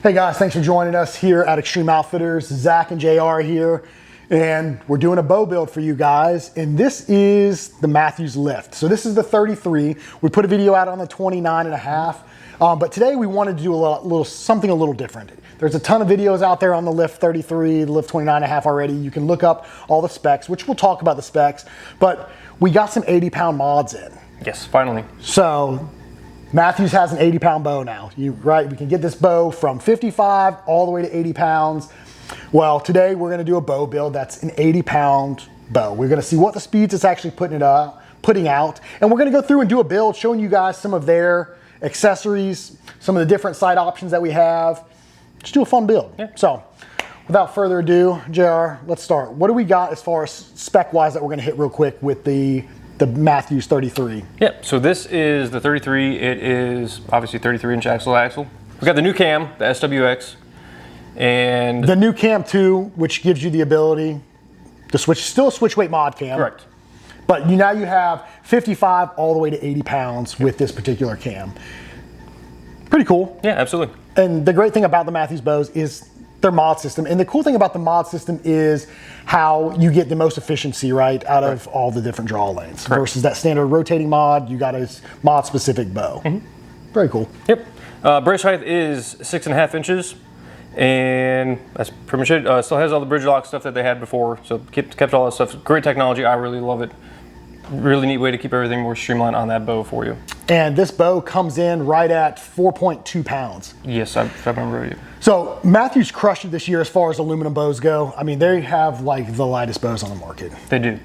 Hey guys, thanks for joining us here at Extreme Outfitters. Zach and JR here, and we're doing a bow build for you guys. And this is the Mathews Lift. So this is the 33. We put a video out on the 29.5, but today we wanted to do something a little different. There's a ton of videos out there on the Lift 33, the Lift 29.5 already. You can look up all the specs, which we'll talk about the specs, but we got some 80-pound mods in. Yes, finally. So Mathews has an 80-pound bow now. We can get this bow from 55 all the way to 80 pounds. Well, today we're going to do a bow build that's an 80-pound bow. We're going to see what the speeds it's actually putting out, and we're going to go through and do a build showing you guys some of their accessories, some of the different sight options that we have. Just do a fun build. Yeah. So without further ado, JR, let's start. What do we got as far as spec-wise that we're going to hit real quick with the Mathews 33? Yep, so this is the 33. It is obviously 33-inch axle. We got the new cam, the SWX, and the new cam 2, which gives you the ability to switch, still a switch weight mod cam. Correct. But now you have 55 all the way to 80 pounds with this particular cam. Pretty cool. Yeah, absolutely. And the great thing about the Mathews bows is their mod system. And the cool thing about the mod system is how you get the most efficiency, right, out of all the different draw lanes. Correct. Versus that standard rotating mod, you got a mod specific bow. Very cool. Yep. Bridge height is 6.5 inches, and that's pretty much it. Still has all the bridge lock stuff that they had before, so kept all that stuff. Great technology. I really love it. Really neat way to keep everything more streamlined on that bow for you. And this bow comes in right at 4.2 pounds. Yes, I remember it. So Mathews crushed it this year as far as aluminum bows go. I mean, they have like the lightest bows on the market. They do.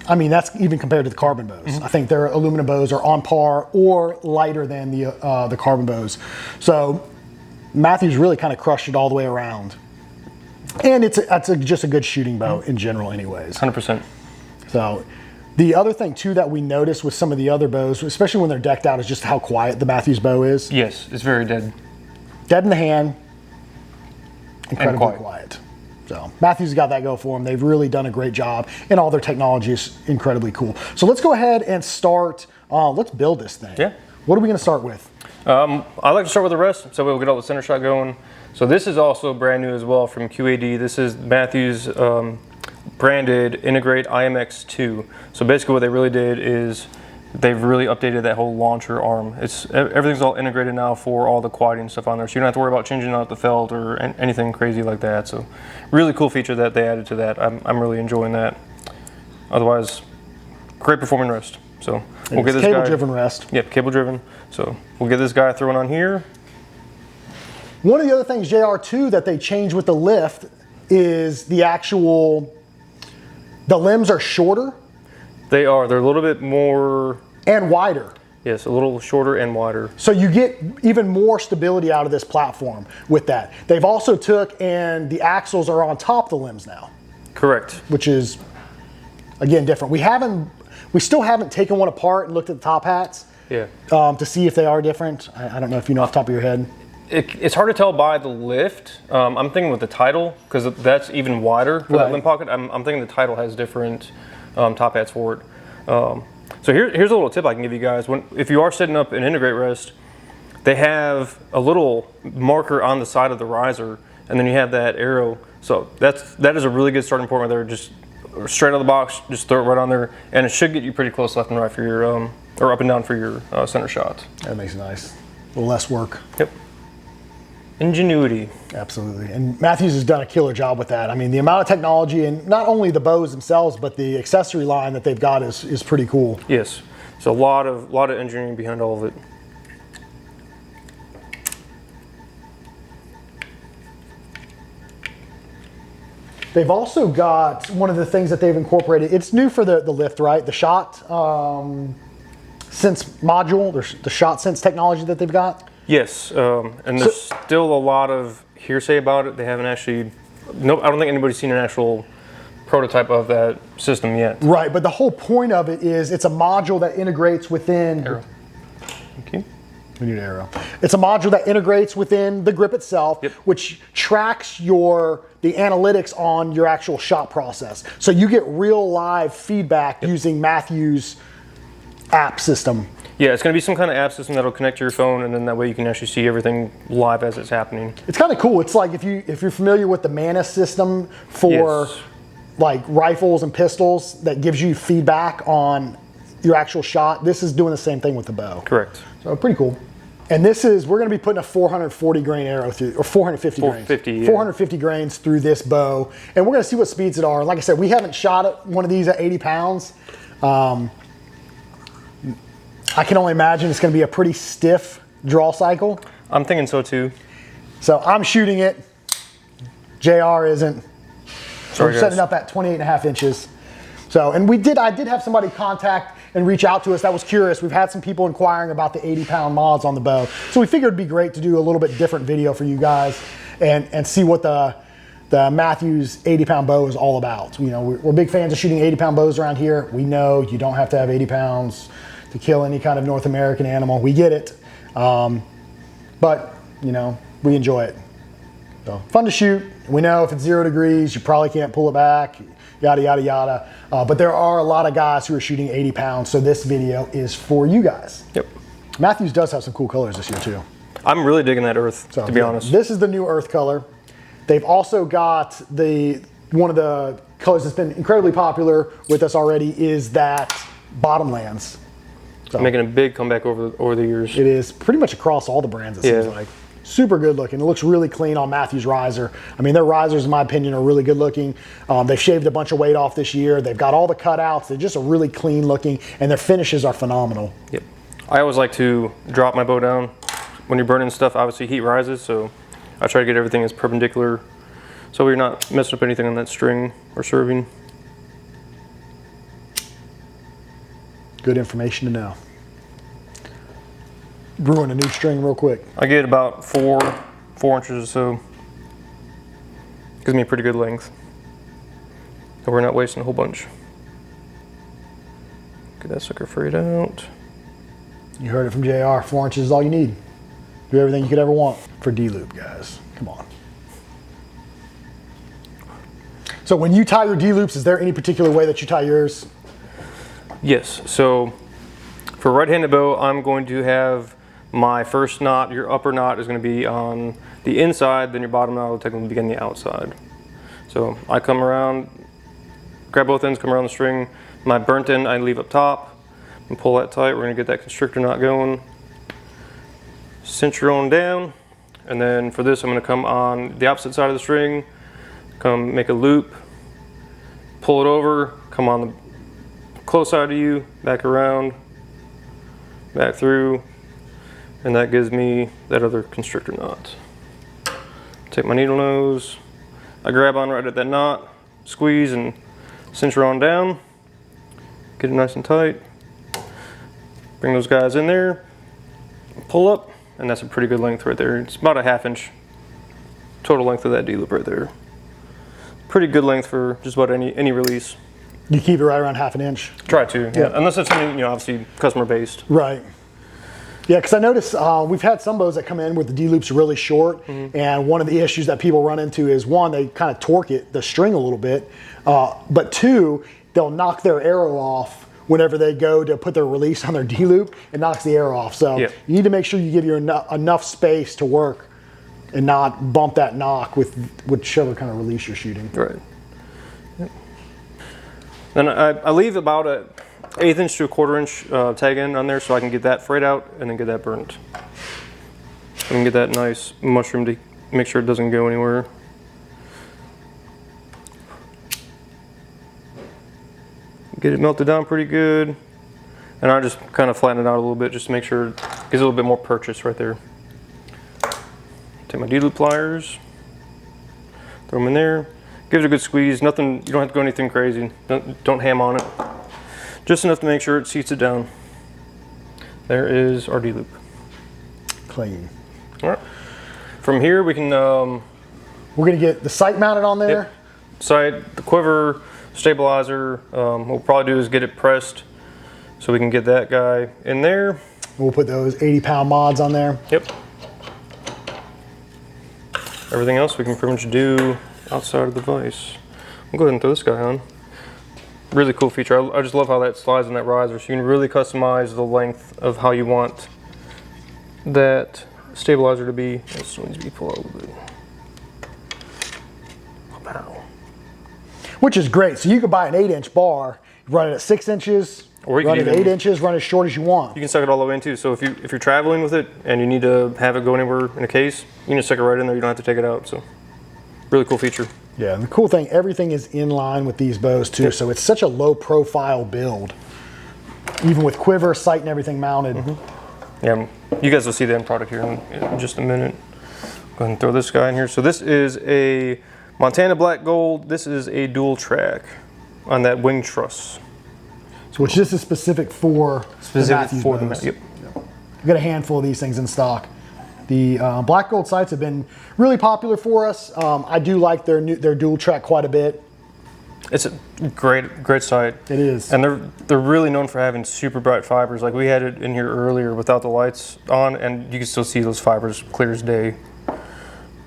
I mean, that's even compared to the carbon bows. I think their aluminum bows are on par or lighter than the carbon bows. So Mathews really kind of crushed it all the way around. And that's just a good shooting bow in general anyways. 100%. So the other thing too that we noticed with some of the other bows, especially when they're decked out, is just how quiet the Mathews bow is. Yes, it's very dead. Dead in the hand, incredibly quiet. So Mathews got that go for them. They've really done a great job, and all their technology is incredibly cool. So let's go ahead and start. Let's build this thing. Yeah. What are we going to start with? I like to start with the rest, so we'll get all the center shot going. So this is also brand new as well from QAD. This is Mathews branded Integrate IMX2. So basically what they really did is they've really updated that whole launcher arm. Everything's all integrated now for all the quieting stuff on there, so you don't have to worry about changing out the felt or anything crazy like that. So really cool feature that they added to that. I'm really enjoying that. Otherwise, great performing rest. So we'll get this cable driven rest. Yep, cable driven. So we'll get this guy thrown on here. One of the other things, JR, too, that they changed with the Lift is the limbs are shorter. They're a little bit more and wider. Yes, a little shorter and wider. So you get even more stability out of this platform with that. They've also and the axles are on top of the limbs now. Correct. Which is, again, different. We still haven't taken one apart and looked at the top hats. Yeah. To see if they are different. I don't know if you know off the top of your head. It's hard to tell by the Lift. I'm thinking with the Title, because that's even wider for that limb pocket. I'm thinking the Title has different top hats for it. So here's a little tip I can give you guys. If you are setting up an Integrate rest, they have a little marker on the side of the riser, and then you have that arrow. So that is a really good starting point right there. Just straight out of the box, just throw it right on there, and it should get you pretty close left and right for your, or up and down for your center shots. That makes it nice. A little less work. Yep. Ingenuity. Absolutely. And Mathews has done a killer job with that. I mean, the amount of technology, and not only the bows themselves, but the accessory line that they've got is pretty cool. Yes. So a lot of engineering behind all of it. They've also got one of the things that they've incorporated. It's new for the Lift, right? The shot sense module, the shot sense technology that they've got. Yes, and there's still a lot of hearsay about it. They haven't actually, I don't think anybody's seen an actual prototype of that system yet. Right, but the whole point of it is it's a module that integrates within. Arrow. Thank you. We need an arrow. It's a module that integrates within the grip itself, which tracks the analytics on your actual shot process. So you get real live feedback using Mathews app system. Yeah, it's going to be some kind of app system that'll connect to your phone, and then that way you can actually see everything live as it's happening. It's kind of cool. It's like if you're familiar with the Manus system for like rifles and pistols that gives you feedback on your actual shot. This is doing the same thing with the bow. Correct. So pretty cool. And this is, we're going to be putting a 440 grain arrow through, or 450 grains. 450 grains through this bow. And we're going to see what speeds it are. Like I said, we haven't shot one of these at 80 pounds. I can only imagine it's going to be a pretty stiff draw cycle. I'm thinking so too. So I'm shooting it. JR isn't. So we're setting it up at 28.5 inches. So, and I did have somebody contact and reach out to us that was curious. We've had some people inquiring about the 80-pound mods on the bow. So we figured it'd be great to do a little bit different video for you guys and see what the Mathews 80-pound bow is all about. You know, we're big fans of shooting 80-pound bows around here. We know you don't have to have 80 pounds to kill any kind of North American animal. We get it. But, you know, we enjoy it. So fun to shoot. We know if it's 0 degrees, you probably can't pull it back, yada, yada, yada. But there are a lot of guys who are shooting 80 pounds. So this video is for you guys. Yep. Mathews does have some cool colors this year too. I'm really digging that earth, to be honest. This is the new earth color. They've also got one of the colors that's been incredibly popular with us already is that Bottomlands. So making a big comeback over the years. It is pretty much across all the brands, it seems like. Super good looking. It looks really clean on Mathews riser. I mean, their risers, in my opinion, are really good looking. They've shaved a bunch of weight off this year. They've got all the cutouts. They're just a really clean looking, and their finishes are phenomenal. Yep. I always like to drop my bow down. When you're burning stuff, obviously heat rises, so I try to get everything as perpendicular so we're not messing up anything on that string or serving. Good information to know. Brewing a new string real quick. I get about 4 inches or so. Gives me a pretty good length. And we're not wasting a whole bunch. Get that sucker frayed out. You heard it from JR, 4 inches is all you need. Do everything you could ever want for D-loop, guys. Come on. So when you tie your D-loops, is there any particular way that you tie yours? Yes, so for right-handed bow, I'm going to have my first knot, your upper knot is going to be on the inside, then your bottom knot will technically be on the outside. So I come around, grab both ends, come around the string. My burnt end I leave up top and pull that tight. We're going to get that constrictor knot going. Cinch your on down, and then for this I'm going to come on the opposite side of the string, come make a loop, pull it over, come on the close side of you, back around, back through, and that gives me that other constrictor knot. Take my needle nose, I grab on right at that knot, squeeze and cinch her on down, get it nice and tight, bring those guys in there, pull up, and that's a pretty good length right there. It's about a 1/2 inch total length of that D-loop right there. Pretty good length for just about any release. You keep it right around 1/2 inch? Try to, yeah. Unless it's something, you know, obviously customer based. Right. Yeah, because I noticed we've had some bows that come in with the D-loops really short, and one of the issues that people run into is, one, they kind of torque the string a little bit, but two, they'll knock their arrow off whenever they go to put their release on their D-loop. It knocks the arrow off. So you need to make sure you give your enough space to work and not bump that knock with whichever kind of release you're shooting. Right. Yep. Then I leave about a 1/8 inch to 1/4 inch tag end on there so I can get that frayed out and then get that burnt. I can get that nice mushroom to make sure it doesn't go anywhere. Get it melted down pretty good. And I just kind of flatten it out a little bit just to make sure it gives a little bit more purchase right there. Take my D-loop pliers, throw them in there. Give it a good squeeze. Nothing, you don't have to go anything crazy. Don't ham on it. Just enough to make sure it seats it down. There is our D-loop. Clean. All right. From here we can... we're gonna get the sight mounted on there. Yep. Sight, the quiver, stabilizer. What we'll probably do is get it pressed so we can get that guy in there. We'll put those 80-pound mods on there. Yep. Everything else we can pretty much do outside of the vise. We'll go ahead and throw this guy on. really cool feature. I just love how that slides in that riser, so you can really customize the length of how you want that stabilizer to be. This needs to be pulled out a little bit. Wow. Which is great. So you could buy an 8-inch bar, run it at 6 inches, or you run can it at 8 inches, run as short as you want. You can suck it all the way in too. So if you're traveling with it and you need to have it go anywhere in a case, you can just stick it right in there. You don't have to take it out. So really cool feature. Yeah, and the cool thing, everything is in line with these bows too. Yep. So it's such a low profile build, even with quiver, sight, and everything mounted. Mm-hmm. Yeah, you guys will see the end product here in just a minute. Go ahead and throw this guy in here. So this is a Montana Black Gold. This is a dual track on that wing truss. So which this is specific for the Mathews bows. Yep. We've got a handful of these things in stock. The Black Gold sights have been really popular for us. I do like their dual track quite a bit. It's a great sight. It is. And they're really known for having super bright fibers. Like we had it in here earlier without the lights on, and you can still see those fibers clear as day. All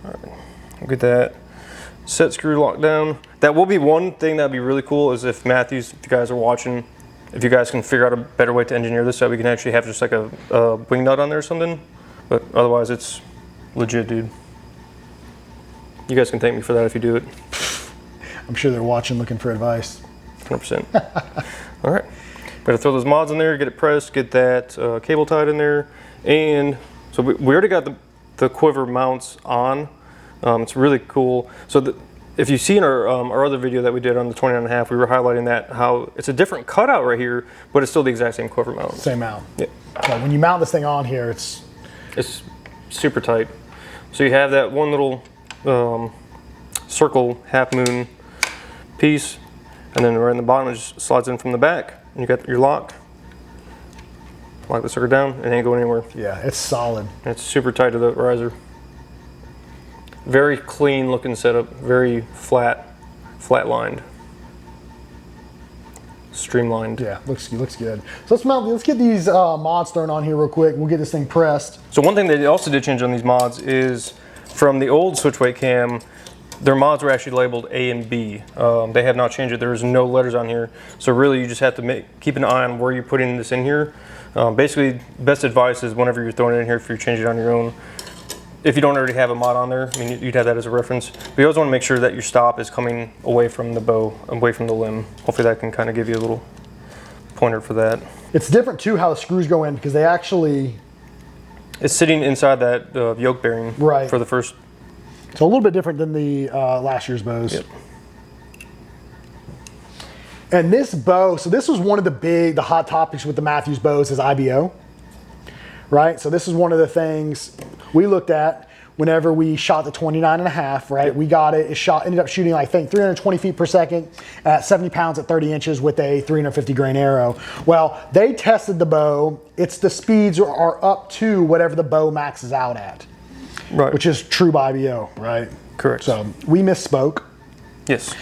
right, look at that. Set screw locked down. That will be one thing that'd be really cool is if Mathews, if you guys are watching, if you guys can figure out a better way to engineer this so we can actually have just like a wing nut on there or something. But otherwise, it's legit, dude. You guys can thank me for that if you do it. I'm sure they're watching, looking for advice. 100%. All right. Got to throw those mods in there, get it pressed, get that cable tied in there. And so we already got the quiver mounts on. It's really cool. So if you see in our other video that we did on the 29.5, we were highlighting that how it's a different cutout right here, but it's still the exact same quiver mount. Same mount. Yeah. So when you mount this thing on here, it's super tight. So you have that one little circle half moon piece, and then right in the bottom it just slides in from the back, and you got your lock. Lock the sucker down, and it ain't going anywhere. Yeah, it's solid. It's super tight to the riser. Very clean looking setup, very flat lined. Streamlined. Yeah, looks good. So let's get these mods thrown on here real quick. We'll get this thing pressed. So one thing they also did change on these mods is from the old switch weight cam, their mods were actually labeled A and B. They have not changed it. There's no letters on here. So really you just have to keep an eye on where you're putting this in here. Basically, best advice is whenever you're throwing it in here, if you're changing it on your own, if you don't already have a mod on there, I mean, you'd have that as a reference. But you always want to make sure that your stop is coming away from the bow, away from the limb. Hopefully that can kind of give you a little pointer for that. It's different too how the screws go in because they actually... It's sitting inside that yoke bearing for the first... It's a little bit different than the last year's bows. Yep. And this bow, so this was one of the hot topics with the Mathews bows is IBO, right? So this is one of the things we looked at whenever we shot the 29.5, right? We got it, ended up shooting, I think, 320 feet per second at 70 pounds at 30 inches with a 350 grain arrow. Well, they tested the bow. The speeds are up to whatever the bow maxes out at, right? Which is true by IBO, right? Correct. So we misspoke. Yes.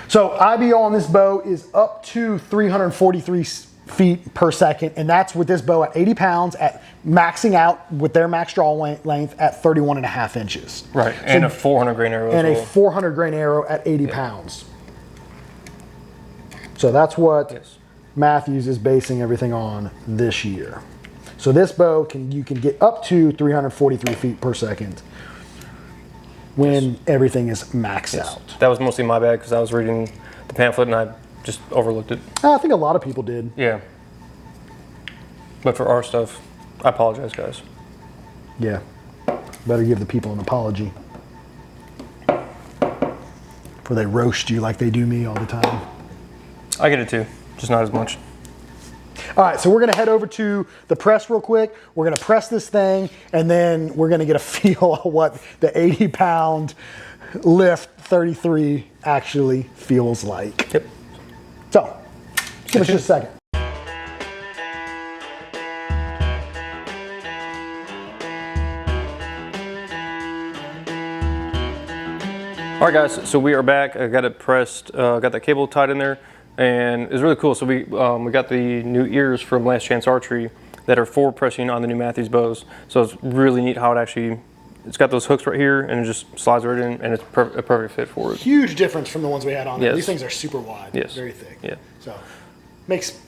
So IBO on this bow is up to 343 feet per second, and that's with this bow at 80 pounds at maxing out with their max draw length at 31.5 inches. Right, and a 400 grain arrow and a 400 grain arrow at 80 pounds. So that's what Mathews is basing everything on this year. So this bow you can get up to 343 feet per second when everything is maxed out. That was mostly my bad because I was reading the pamphlet and I just overlooked it. I think a lot of people did. Yeah. But for our stuff, I apologize, guys. Yeah. Better give the people an apology. Before they roast you like they do me all the time. I get it too, just not as much. All right, so we're gonna head over to the press real quick. We're gonna press this thing, and then we're gonna get a feel of what the 80-pound lift 33 actually feels like. Yep. So, give us just a second. All right, guys, so we are back. I got it pressed, got that cable tied in there, and it's really cool. So we got the new ears from Last Chance Archery that are forward pressing on the new Mathews bows. So it's really neat how it actually it's got those hooks right here, and it just slides right in, and it's a perfect fit for it. Huge difference from the ones we had on there. Yes. These things are super wide, Yes. very thick. Yeah. So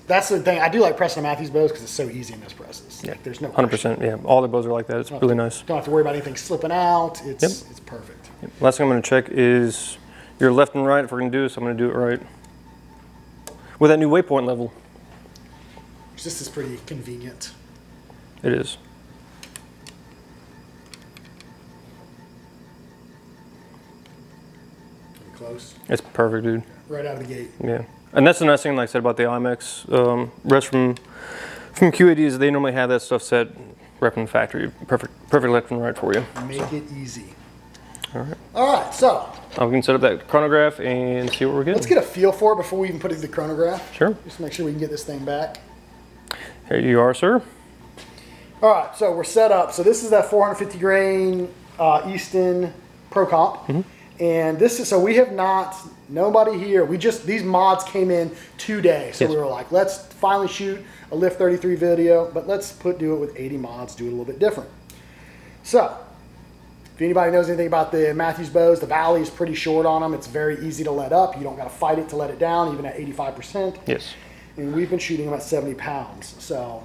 that's the thing. I do like pressing the Mathews bows because it's so easy in those presses. Yeah. Like, there's no 100%. Yeah, all the bows are like that. It's really nice. Don't have to worry about anything slipping out. It's perfect. Last thing I'm going to check is your left and right. If we're going to do this, I'm going to do it right with that new waypoint level. This is pretty convenient. It is. Close. It's perfect, dude. Right out of the gate. Yeah, and that's the nice thing, like I said about the IMX. Rest from QAD is they normally have that stuff set right from the factory. Perfect left and right for you. Make it easy. All right. All right, so We can set up that chronograph and see what we're getting. let's get a feel for it before we even put it in the chronograph. Sure. Just to make sure we can get this thing back. Here you are, sir. All right, so we're set up. So this is that 450 grain Easton Pro Comp. And this is, so we have not, nobody here, these mods came in today. So we were like, let's finally shoot a Lift 33 video, but let's do it with 80 mods, do it a little bit different. So, if anybody knows anything about the Mathews bows, the valley is pretty short on them. It's very easy to let up. You don't got to fight it to let it down, even at 85%. Yes. And we've been shooting them at 70 pounds. So,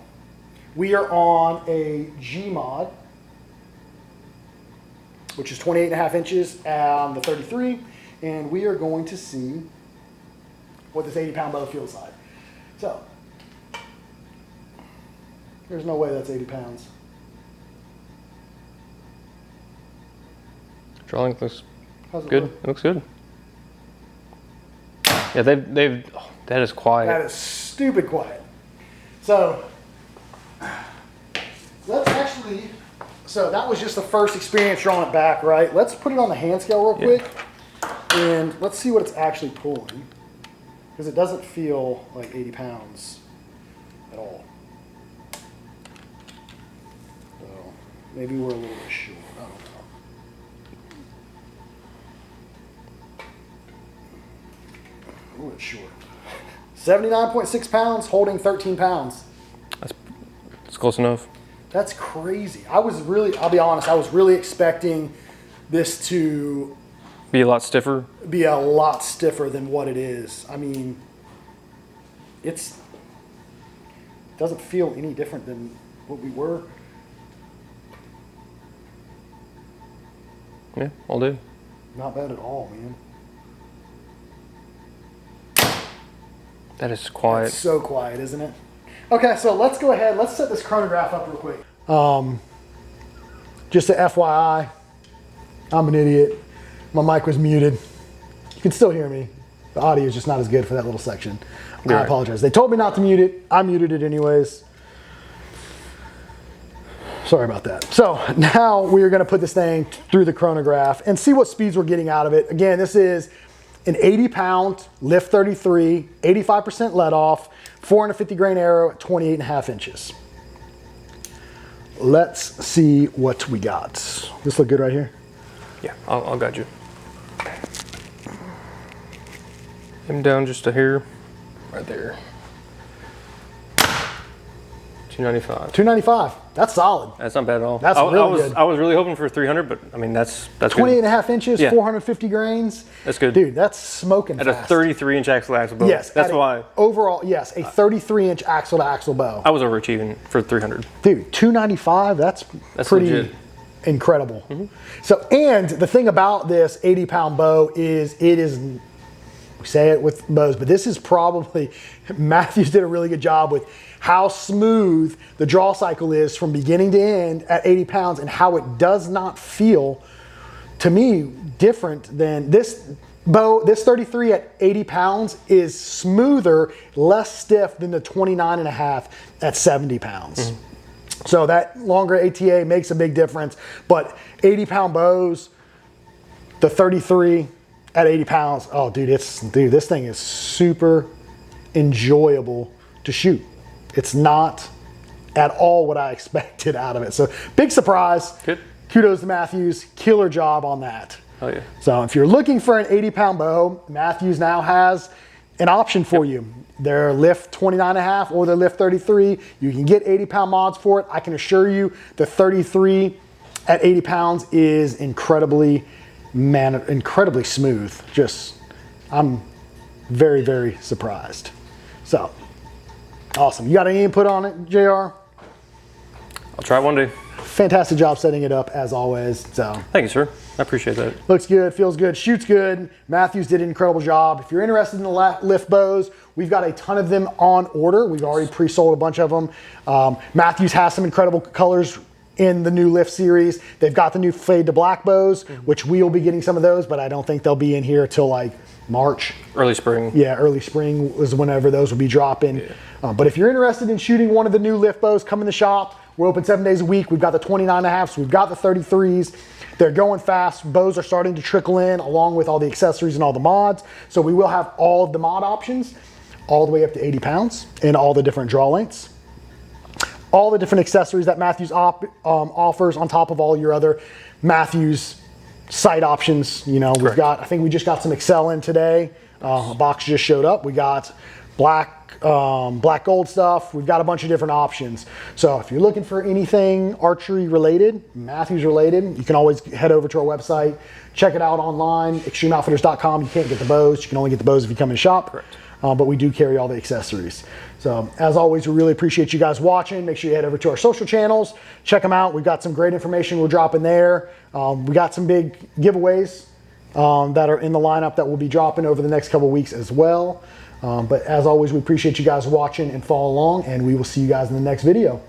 we are on a G mod, which is 28.5 inches on the 33, and we are going to see what this 80-pound bow feels like. So, there's no way that's 80 pounds. Drawing looks How's it good. look? It looks good. Yeah, that is quiet. That is stupid quiet. So, let's actually, so that was just the first experience drawing it back, right? Let's put it on the hand scale real quick, and let's see what it's actually pulling, because it doesn't feel like 80 pounds at all. So, maybe we're a little bit short, I don't know. A little bit short. 79.6 pounds, holding 13 pounds. It's close enough. That's crazy. I'll be honest, I was really expecting this to Be a lot stiffer. be a lot stiffer than what it is. I mean, it doesn't feel any different than what we were. Yeah, all day. Not bad at all, man. That is quiet. It's so quiet, isn't it? Okay, so let's go ahead. Let's set this chronograph up real quick. Just a FYI, I'm an idiot. My mic was muted. You can still hear me. The audio is just not as good for that little section. I apologize. They told me not to mute it. I muted it anyways. Sorry about that. So now we're going to put this thing through the chronograph and see what speeds we're getting out of it. Again, this is an 80-pound Lift 33, 85% let off, 450 grain arrow at 28.5 inches. Let's see what we got. This look good right here? Yeah, I'll guide you. Him down just a hair. Right there. 295. 295. That's solid. That's not bad at all. That's really good. I was really hoping for 300, but I mean that's 28.5 inches, Yeah. 450 grains. That's good. Dude, that's smoking At fast. a 33-inch axle bow. Yes. That's why Overall, yes, a 33-inch axle to axle bow. I was overachieving for 300. Dude, 295, that's pretty legit. incredible. So, and the thing about this 80-pound bow is we say it with bows, but this is probably, Mathews did a really good job with how smooth the draw cycle is from beginning to end at 80 pounds and how it does not feel, to me, different than this bow. This 33 at 80 pounds is smoother, less stiff than the 29.5 at 70 pounds. So that longer ATA makes a big difference, but 80-pound bows, the 33 at 80 pounds, oh dude, this thing is super enjoyable to shoot. It's not at all what I expected out of it. So big surprise. Good. Kudos to Mathews, killer job on that. Oh yeah. So if you're looking for an 80-pound bow, Mathews now has an option for you. Their Lift 29.5 or their Lift 33. You can get 80-pound mods for it. I can assure you the 33 at 80 pounds is incredibly smooth. I'm very, very surprised. So, awesome. You got any input on it, JR? I'll try it one day. Fantastic job setting it up as always. So thank you, sir. I appreciate that. Looks good, feels good, shoots good. Mathews did an incredible job. If you're interested in the lift bows, we've got a ton of them on order. We've already pre-sold a bunch of them. Mathews has some incredible colors in the new lift series. They've got the new fade to black bows, which we will be getting some of those, but I don't think they'll be in here till like March. Early spring. Yeah, early spring is whenever those will be dropping. Yeah. But if you're interested in shooting one of the new lift bows, come in the shop. We're open 7 days a week. We've got the 29.5s, we've got the 33s. They're going fast. Bows are starting to trickle in along with all the accessories and all the mods. So we will have all of the mod options all the way up to 80 pounds in all the different draw lengths. All the different accessories that Mathews offers on top of all your other Mathews sight options. You know, we've got, I think we just got some Excel in today. A box just showed up. We got black gold stuff. We've got a bunch of different options. So if you're looking for anything archery related, Mathews related, you can always head over to our website, check it out online, extremeoutfitters.com. You can't get the bows. You can only get the bows if you come in the shop. Correct. But we do carry all the accessories. So as always, we really appreciate you guys watching. Make sure you head over to our social channels, check them out. We've got some great information we're dropping there. We got some big giveaways that are in the lineup that we'll be dropping over the next couple of weeks as well. But as always, we appreciate you guys watching and follow along, and we will see you guys in the next video.